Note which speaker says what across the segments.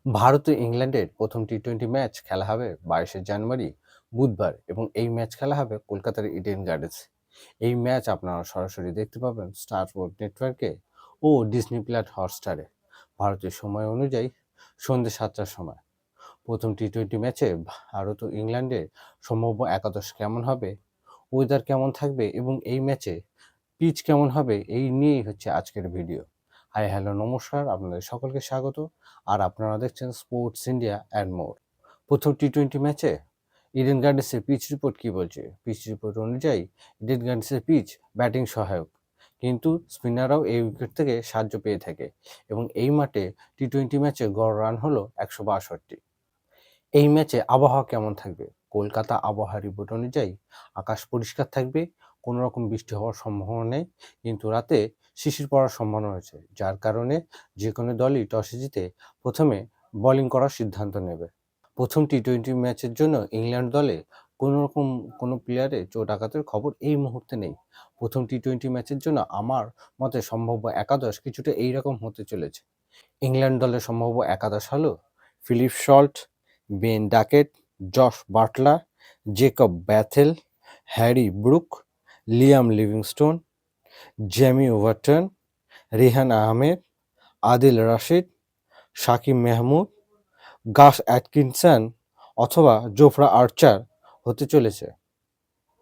Speaker 1: ভারত ও ইংল্যান্ডের প্রথম টি-20 ম্যাচ খেলা হবে 22শে জানুয়ারি বুধবার এবং এই ম্যাচ খেলা হবে কলকাতার ইডেন গার্ডেন্সে। এই ম্যাচ আপনারা সরাসরি দেখতে পাবেন স্টার স্পোর্টস নেটওয়ার্কে ও ডিজনি প্লাস হটস্টারে ভারতীয় সময় অনুযায়ী সন্ধ্যে 7টার সময়। প্রথম টি-20 ম্যাচে ভারত ও ইংল্যান্ডের সম্ভাব্য একাদশ কেমন হবে, ওয়েদার কেমন থাকবে এবং এই ম্যাচে পিচ কেমন হবে, এই নিয়েই হচ্ছে আজকের ভিডিও। হাই হ্যালো নমস্কার, আপনাদের সকলকে স্বাগত। আর আপনারা দেখছেন স্পোর্টস ইন্ডিয়া অ্যান্ড মোর। প্রথম টি-20 ম্যাচে ইডেন গার্ডেন্সের পিচ রিপোর্ট কি বলছে? পিচ রিপোর্ট অনুযায়ী ইডেন গার্ডেন্সের পিচ ব্যাটিং সহায়ক, কিন্তু স্পিনাররাও এই উইকেট থেকে সাহায্য পেয়ে থাকে এবং এই মাঠে টি-20 ম্যাচে গড় রান হলো 162। এই ম্যাচে আবহাওয়া কেমন থাকবে? কলকাতা আবহাওয়া রিপোর্ট অনুযায়ী আকাশ পরিষ্কার থাকবে, কোনো রকম বৃষ্টি হওয়ার সম্ভাবনা নেই, কিন্তু রাতে শিশির পড়ার সম্ভাবনা রয়েছে, যার কারণে যে কোনো দলই টসে জিতে প্রথমে বোলিং করার সিদ্ধান্ত নেবে। প্রথম টি-20 ম্যাচের জন্য ইংল্যান্ড দলে কোনো রকম কোনো প্লেয়ারের চোট আঘাতের খবর এই মুহূর্তে নেই। প্রথম টি-20 ম্যাচের জন্য আমার মতে সম্ভাব্য একাদশ কিছুটা এইরকম হতে চলেছে। ইংল্যান্ড দলের সম্ভাব্য একাদশ হলো Philip Salt, Ben Duckett, Josh Buttler, Jacob Bethell, Harry Brook, Liam Livingstone, Jamie Overton, Rehan Ahmed, Adil Rashid, Saqib Mahmood, Gus Atkinson অথবা জোফরা আর্চার হতে চলেছে।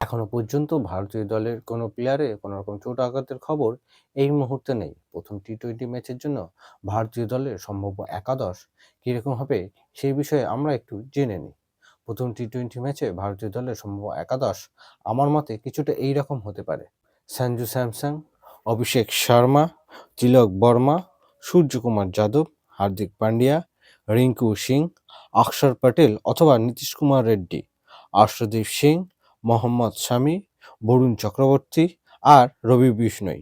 Speaker 1: এখনো পর্যন্ত ভারতীয় দলের কোনো প্লেয়ারে কোনো রকম চোট আঘাতের খবর এই মুহূর্তে নেই। প্রথম টি-20 ম্যাচের জন্য ভারতীয় দলের সম্ভাব্য একাদশ কীরকম হবে সেই বিষয়ে আমরা একটু জেনে নিই। প্রথম টি-20 ম্যাচে ভারতীয় দলের সম্ভাব্য একাদশ আমার মতে কিছুটা এই রকম হতে পারে: সঞ্জু স্যামসন, অভিষেক শর্মা, তিলক বর্মা, সূর্যকুমার যাদব, হার্দিক পান্ডিয়া, রিঙ্কু সিং, অক্ষর প্যাটেল অথবা নীতিশ কুমার রেড্ডি, অর্শদীপ সিং, মোহাম্মদ শামি, বরুণ চক্রবর্তী আর রবি বিষ্ণই।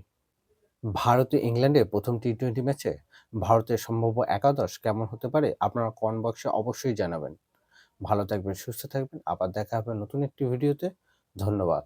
Speaker 1: ভারত ও ইংল্যান্ডের প্রথম টি-20 ম্যাচে ভারতের সম্ভাব্য একাদশ কেমন হতে পারে আপনারা কমেন্ট বক্সে অবশ্যই জানাবেন। ভালো থাকবেন, সুস্থ থাকবেন, আবার দেখা হবে নতুন একটি ভিডিওতে। ধন্যবাদ।